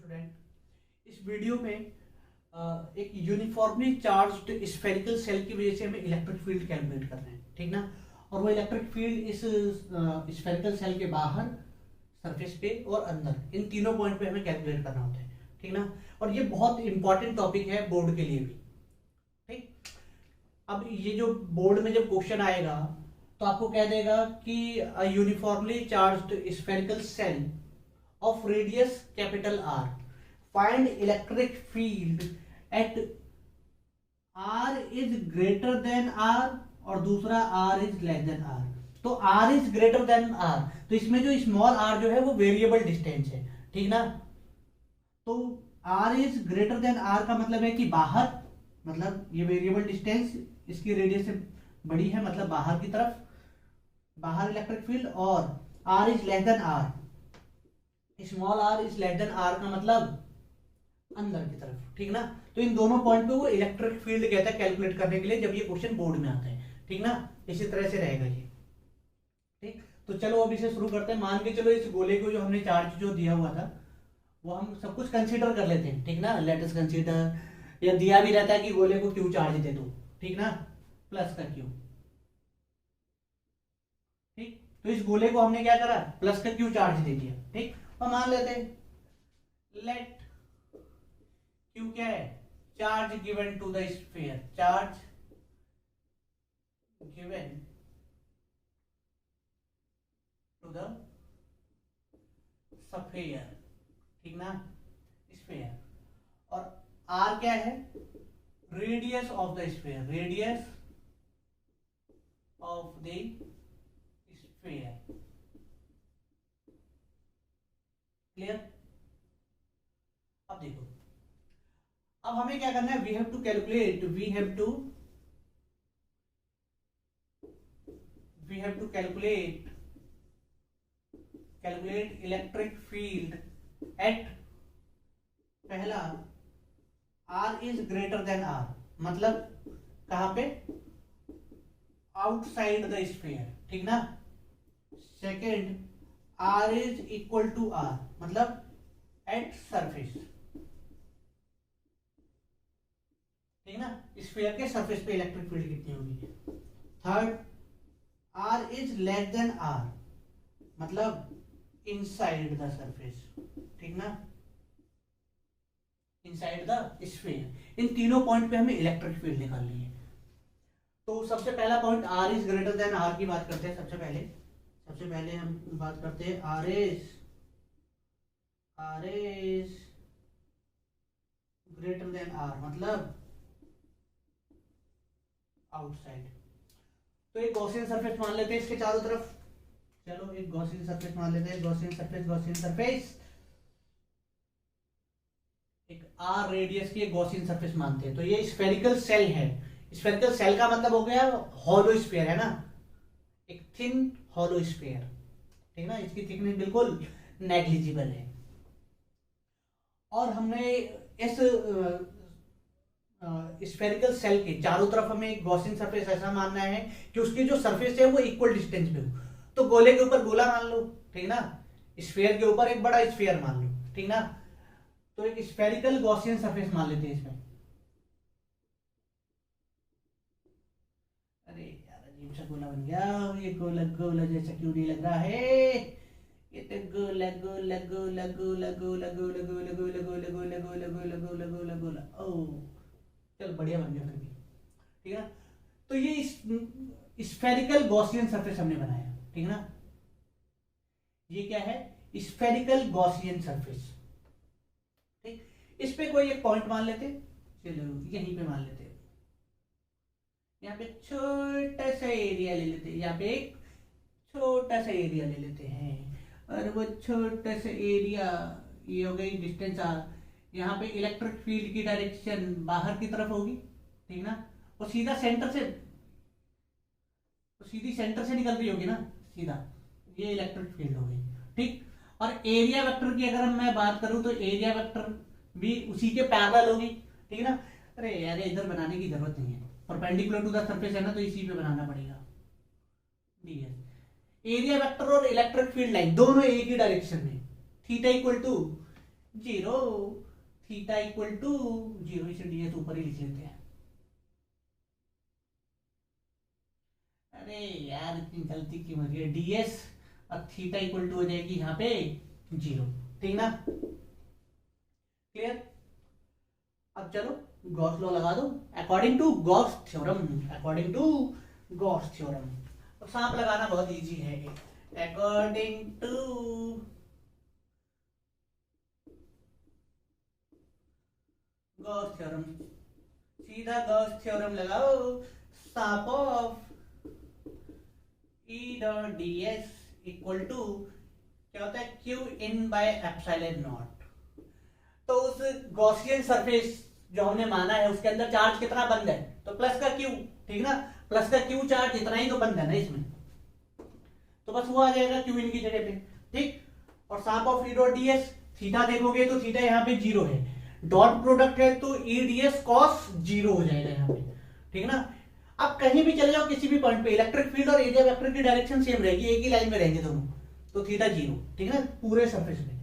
Student, इस video में एक यूनिफॉर्मली चार्ज्ड स्फेरिकल सेल की वजह से हमें इलेक्ट्रिक फील्ड कैलकुलेट कर रहे हैं, ठीक ना। और वो इलेक्ट्रिक फील्ड इस स्फेरिकल सेल के बाहर, सरफेस पे और अंदर, इन तीनों पॉइंट पे हमें कैलकुलेट करना होता है, ठीक ना। और ये बहुत इंपॉर्टेंट टॉपिक है बोर्ड के लिए भी, ठीक। अब ये जो बोर्ड में जब क्वेश्चन आएगा तो आपको कह देगा कि uniformly charged spherical shell of radius capital R, find electric field at R is greater than R और दूसरा R is less than R। तो R is greater than R, तो इसमें जो स्मॉल r जो है वो वेरिएबल डिस्टेंस है, ठीक ना। तो R is greater than R का मतलब है कि बाहर, मतलब ये वेरिएबल डिस्टेंस इसकी रेडियस से बड़ी है, मतलब बाहर की तरफ, बाहर इलेक्ट्रिक फील्ड। और R is less than R, small r is less than r का मतलब अंदर की तरफ, ठीक ना। तो इन दोनों पॉइंट पे वो इलेक्ट्रिक फील्ड कहता है कैलकुलेट करने के लिए, जब ये क्वेश्चन बोर्ड में आता है, ठीक ना। इसी तरह से रहेगा ये, ठीक। तो चलो अब इसे शुरू करते हैं। मान के चलो इस गोले को जो हमने चार्ज जो दिया हुआ था वो हम सब कुछ कंसीडर कर लेते हैं, ठीक ना। लेट अस कंसीडर, या दिया भी रहता है कि गोले को क्यू चार्ज दे दो, ठीक ना, प्लस का क्यू, ठीक। तो इस गोले को हमने क्या करा, प्लस का क्यू चार्ज दे दिया, ठीक। और मान लेते हैं लेट क्यू क्या है, charge given to the sphere, charge given to the sphere, ठीक ना, स्फीयर। और आर क्या है, radius of the sphere, radius of the sphere, clear. अब देखो, अब हमें क्या करना है, we have to calculate, we have to calculate electric field at, पहला R is greater than R, मतलब कहां पे, आउटसाइड द स्फीयर, ठीक ना। Second, R is equal to R, मतलब एट सरफेस, ठीक ना, स्फीयर के सरफेस पे इलेक्ट्रिक फील्ड कितनी होगी। Third, R is less than R, मतलब इनसाइड द सरफेस, ठीक ना, इनसाइड द स्फीयर। इन तीनों पॉइंट पे हमें इलेक्ट्रिक फील्ड निकालनी है। तो सबसे पहला point R is greater than R की बात करते हैं। सबसे पहले हम बात करते हैं R is greater than R, मतलब आउटसाइड। तो एक गॉसियन सरफेस मान लेते हैं इसके चारों तरफ। चलो एक गॉसियन सरफेस मान लेते हैं, गॉसियन सरफेस एक R रेडियस की एक गॉसियन सरफेस मानते हैं। तो ये स्फेरिकल सेल है। स्फेरिकल सेल का मतलब हो गया हॉलो स्फीयर, है ना, एक थिन हॉलो स्फीयर, ठीक ना, इसकी थिकनेस बिल्कुल नेग्लिजिबल है। और हमने इस स्फेरिकल सेल के चारों तरफ हमें एक गॉसियन सरफेस ऐसा मानना है कि उसकी जो सरफेस है वो इक्वल डिस्टेंस पे हो। तो गोले के ऊपर गोला मान लो, ठीक ना, स्फीयर के ऊपर एक बड़ा स्फीयर मान लो, ठीक ना। तो एक स्फेरिकल गॉसियन सरफेस मान लेते हैं इसमें। अरे यार अजीब सा गोला बन गया ये, गोला गोला जैसा क्यों नहीं लग रहा है ये, तो गोला गोला गोला गोला गोला गोला गोला गोला गोला गोला गोला गोला गोला गोला गोला, ओ चल बढ़िया बन गया फिर भी, ठीक है। तो ये स्फेरिकल गॉसियन सरफेस हमने बनाया, ठीक ना। ये क्या है, स्फेरिकल गॉसियन सरफेस, ठीक। इस पे कोई एक पॉइंट मान लेते, चलो यहीं पे मान लेते, यहाँ पे छोटा सा एरिया ले लेते हैं, यहाँ पे एक छोटा सा एरिया ले लेते हैं, और वो छोटा सा एरिया ये हो गई डिस्टेंस R। यहाँ पे इलेक्ट्रिक फील्ड की डायरेक्शन बाहर की तरफ होगी, ठीक ना, और सीधा सेंटर से, तो सीधी सेंटर से निकल रही होगी ना सीधा, ये इलेक्ट्रिक फील्ड हो गई, ठीक। और एरिया वेक्टर की अगर मैं बात करूं तो एरिया वेक्टर भी उसी के पैरेलल होगी, ठीक है ना। अरे यार इधर बनाने की जरूरत नहीं है, परपेंडिकुलर टू द सरफेस है ना, तो इसी पे बनाना पड़ेगा। एरिया वेक्टर और इलेक्ट्रिक फील्ड लाइन दोनों एक ही डायरेक्शन में, theta equal to zero, theta equal to zero, इसे ds ऊपर ही लिख लेते हैं। अरे यार इतनी गलती क्यों हो रही है, ds और थीटा इक्वल टू हो जाएगी यहाँ पे जीरो, ठीक ना, क्लियर। अब चलो गॉस लॉ लगा दो, according to Gauss theorem, according to Gauss theorem. तो सांप लगाना बहुत इजी है, अकॉर्डिंग टू गॉस थ्योरम, सीधा गॉस थ्योरम लगाओ, सांप of E dot D S equal to क्या होता है, Q in by epsilon not. तो उस गॉसियन सरफेस जो हमने माना है उसके अंदर चार्ज कितना बंद है, तो प्लस का क्यू, ठीक ना, प्लस का क्यू चार्ज इतना ही तो बंद है ना इसमें, तो बस वो आ जाएगा क्यू इन की जगह पे, ठीक। और सांप of E dot D S, theta देखोगे तो थीटा यहाँ पे जीरो है, डॉट प्रोडक्ट है तो E D S cos zero हो जाएगा यहाँ पे, ठीक ना। अब कहीं भी चले जाओ किसी भी पॉइंट पे, इलेक्ट्रिक फील्ड और एरिया वेक्टर की डायरेक्शन सेम रहेगी, एक ही लाइन में रहेंगे दोनों, तो थीटा जीरो, ठीक है ना, पूरे सरफेस में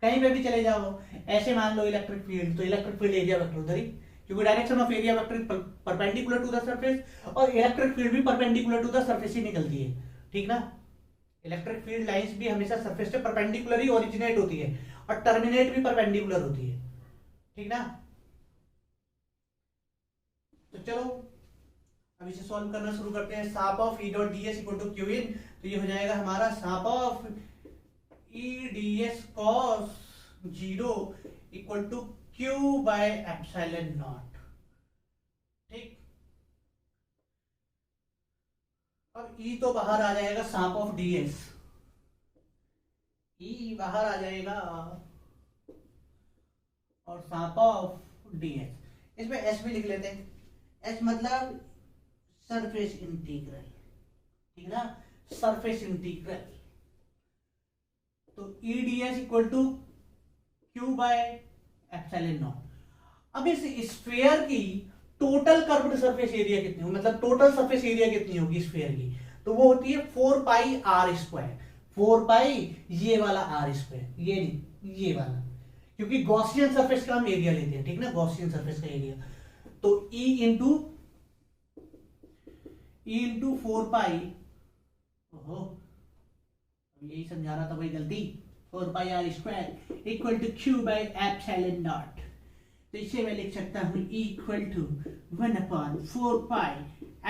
कहीं पे भी चले जाओ। ऐसे मान लो इलेक्ट्रिक फील्ड, तो इलेक्ट्रिक फील्ड एरिया वेक्टर उधर ही, क्योंकि direction of area vector perpendicular to the surface, और इलेक्ट्रिक फील्ड भी परपेंडिकुलर टू द सरफेस ही निकलती है, ठीक ना। इलेक्ट्रिक फील्ड लाइंस भी हमेशा सरफेस से परपेंडिकुलर ही ओरिजिनेट होती है और टर्मिनेट भी परपेंडिकुलर होती है, ठीक ना। तो चलो अब इसे सॉल्व करना शुरू करते हैं। Sum of E dot D S equal to Q in, तो ये हो जाएगा हमारा sum of E D S cos zero equal to Q by epsilon not, ठीक। अब ई तो बाहर आ जाएगा, shop of D S, E बाहर आ जाएगा और साप ऑफ डी एस, इसमें एस भी लिख लेते हैं, एस मतलब सरफेस इंटीग्रल, ठीक ना, सरफेस इंटीग्रल। तो E D S equal to Q by epsilon naught. अब इस स्फीयर की टोटल कर्व्ड सरफेस एरिया कितनी होगी, मतलब टोटल सरफेस एरिया कितनी होगी स्फीयर की, तो वो होती है 4 पाई आर स्क्वायर, 4 पाई ये वाला आर स्क्वायर, ये नहीं ये वाला, क्योंकि गॉसियन सरफेस का हम एरिया लेते हैं, ठीक ना, गॉसियन सरफेस का एरिया। तो ई इंटू 4 पाई, ओहो यही समझा रहा था भाई गलती, 4 pi R square equal to Q by epsilon not. तो इसे मैं लिख सकता हूं equal to 1/4 pi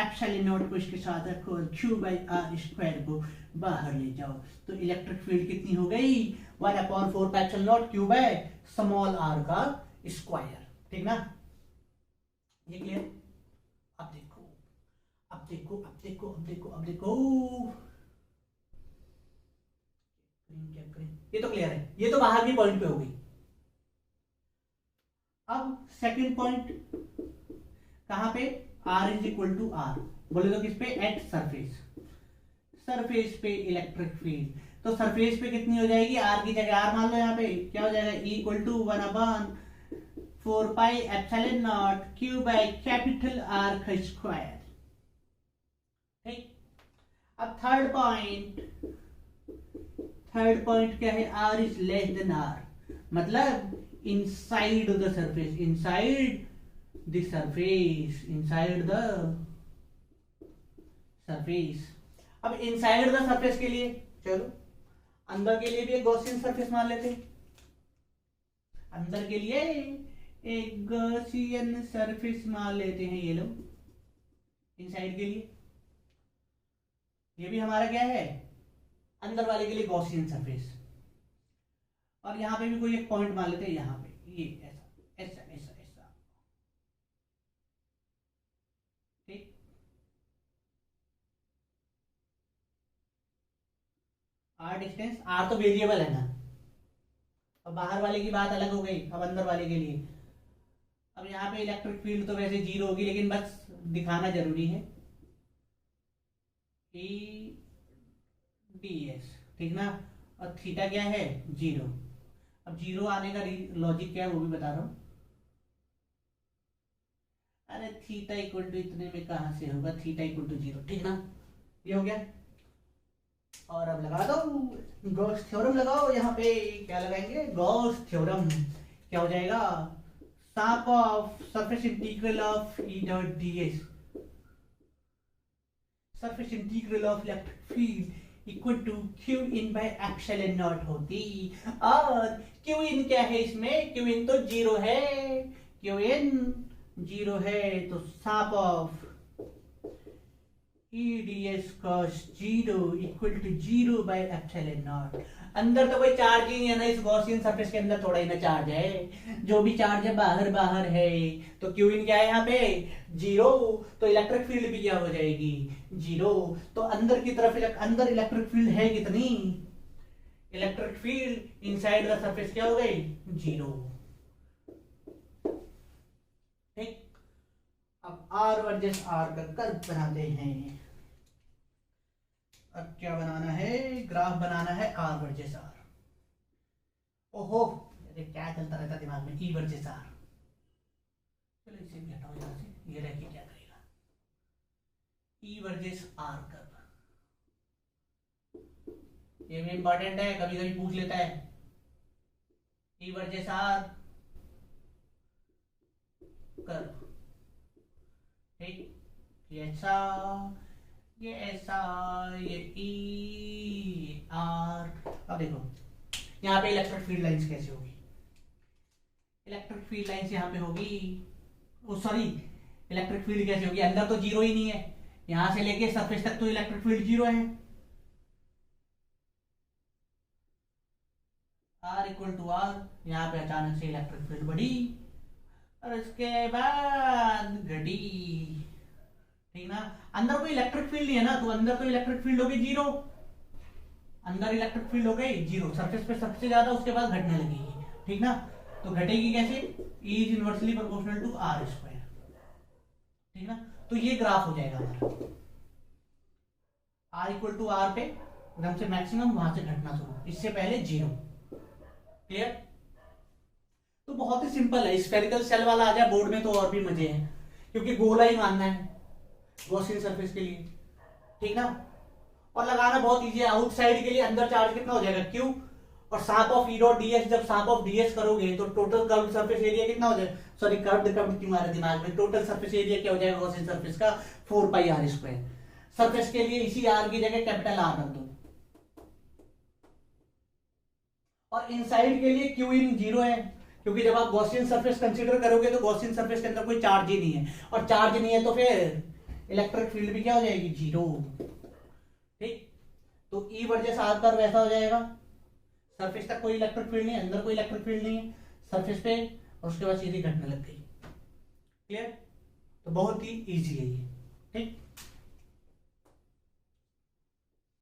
epsilon not को इसके साथ रखो और क्यू बाय आर स्क्वायर को बाहर ले जाओ, तो इलेक्ट्रिक फील्ड कितनी हो गई, 1/4 pi epsilon naught Q by small R का स्क्वायर, ठीक ना, ये क्लियर। अब देखो अब देखो अब देखो अब देखो अब देखो क्या करें, ये तो क्लियर है, ये तो बाहर की पॉइंट पे हो गई। अब सेकंड पॉइंट कहां पे, r is equal to R, बोले तो किस पे, एट सरफेस, सरफेस पे इलेक्ट्रिक फील्ड, तो सरफेस पे कितनी हो जाएगी, r की जगह r मान लो, यहाँ पे क्या हो जाएगा, E equal to 1/4 pi epsilon naught Q by capital R का स्क्वायर, ठीक। अब थर्ड पॉइंट क्या है, r is less than r, मतलब inside the surface, inside the surface, inside the surface। अब inside the surface के लिए चलो अंदर के लिए भी एक गॉसियन सरफेस मान लेते हैं, अंदर के लिए एक गॉसियन सरफेस मान लेते हैं, ये लो इनसाइड के लिए, ये भी हमारा क्या है, अंदर वाले के लिए गॉसियन सरफेस। और यहां पे भी कोई एक पॉइंट मान लेते हैं, यहां पे ये ऐसा ऐसा ऐसा ऐसा, ठीक। आर डिस्टेंस, आर तो वेरिएबल है ना, अब बाहर वाले की बात अलग हो गई, अब अंदर वाले के लिए। अब यहाँ पे इलेक्ट्रिक फील्ड तो वैसे जीरो होगी, लेकिन बस दिखाना जरूरी है, ई डी एस, ठीक ना, और थीटा क्या है, जीरो। अब जीरो आने का लॉजिक क्या है वो भी बता रहा हूं, अरे थीटा इक्वल टू इतने में कहां से होगा, थीटा इक्वल टू जीरो, ठीक ना, ये हो गया। और अब लगा दो गॉस थ्योरम, लगाओ यहाँ पे। क्या लगाएंगे? Gauss theorem. क्या हो जाएगा? Shop of surface integral of E dot D S, surface integral of electric field equal to Q in by epsilon naught होती। और क्यू इन क्या है इसमें? क्यू इन तो जीरो है, क्यू इन जीरो है, तो साप of E D S cos zero equal to zero by epsilon naught. अंदर तो कोई चार्ज ही नहीं है ना, इस गॉसियन सरफेस के अंदर थोड़ा ही ना चार्ज है, जो भी चार्ज है बाहर बाहर है। तो क्यू इन क्या है यहाँ पे? जीरो। तो इलेक्ट्रिक फील्ड भी क्या हो जाएगी? जीरो। तो अंदर की तरफ अंदर इलेक्ट्रिक फील्ड है कितनी? Electric field inside the surface क्या हो गई? जीरो। ठीक। अब आर वर्सेस आर का कर्व बनाते हैं। अब क्या बनाना है? ग्राफ बनाना है आर वर्सेस आर। ओहो, अरे क्या चलता रहता दिमाग में? ई वर्सेस आर। चलो इसे भी हटाओ यहां से, ये रह के क्या करेगा? ई वर्सेस आर कर्व, ये भी इंपॉर्टेंट है, कभी कभी पूछ लेता है। ई वर्सेस आर कर्व, ठीक। ये ऐसा, ये ऐसा, ये ई आर। अब देखो यहाँ पे इलेक्ट्रिक फील्ड लाइंस कैसे होगी? इलेक्ट्रिक फील्ड लाइंस यहाँ पे होगी, ओ सॉरी, इलेक्ट्रिक फील्ड कैसे होगी? अंदर तो जीरो ही नहीं है, यहां से लेके सरफेस तक तो इलेक्ट्रिक फील्ड जीरो है। आर इक्वल टू आर, यहाँ पे अचानक से इलेक्ट्रिक फील्ड बढ़ी और उसके बाद घटी, ठीक ना। अंदर कोई इलेक्ट्रिक फील्ड नहीं है ना, तो अंदर तो इलेक्ट्रिक फील्ड हो गई जीरो, अंदर इलेक्ट्रिक फील्ड हो गई जीरो, सरफेस पे सबसे ज्यादा, उसके बाद घटने लगेगी, ठीक ना। तो घटेगी कैसे? E is inversely proportional to R square, ठीक ना। तो ये ग्राफ हो जाएगा हमारा, आर इक्वल टू आर पे एकदम से मैक्सिमम, वहां से घटना शुरू, इससे पहले जीरो। क्लियर? तो बहुत ही सिंपल है। स्फेरिकल सेल वाला आ जाए बोर्ड में तो और भी मजे हैं, क्योंकि गोला ही मानना है गॉसियन सरफेस के लिए, ठीक ना। और लगाना बहुत इजी है। आउटसाइड के लिए अंदर चार्ज कितना हो जाएगा? क्यू। और shop of E dot DS, जब साप ऑफ डीएस करोगे तो टोटल कर्व्ड सरफेस एरिया कितना हो जाएगा? सॉरी, कर्व्ड क्यों आ रहा है दिमाग में? टोटल सरफेस एरिया क्या हो जाएगा गॉसियन सरफेस का? 4 पाई आर स्क्वायर। सरफेस के लिए इसी आर की जगह कैपिटल आर रख दो। और इनसाइड के लिए क्यू इन जीरो है, क्योंकि जब आप गॉसियन सरफेस कंसीडर करोगे तो गॉसियन सरफेस के अंदर कोई चार्ज ही नहीं है, और चार्ज नहीं है तो फिर इलेक्ट्रिक फील्ड भी क्या हो जाएगी? जीरो, ठीक। तो ई वर्सेस आर पर वैसा हो जाएगा, सरफेस तक कोई इलेक्ट्रिक फील्ड नहीं है, अंदर कोई इलेक्ट्रिक फील्ड नहीं है, सरफेस पे, और उसके बाद सीधी घटने लग गई। क्लियर? तो बहुत ही इजी है ये, ठीक।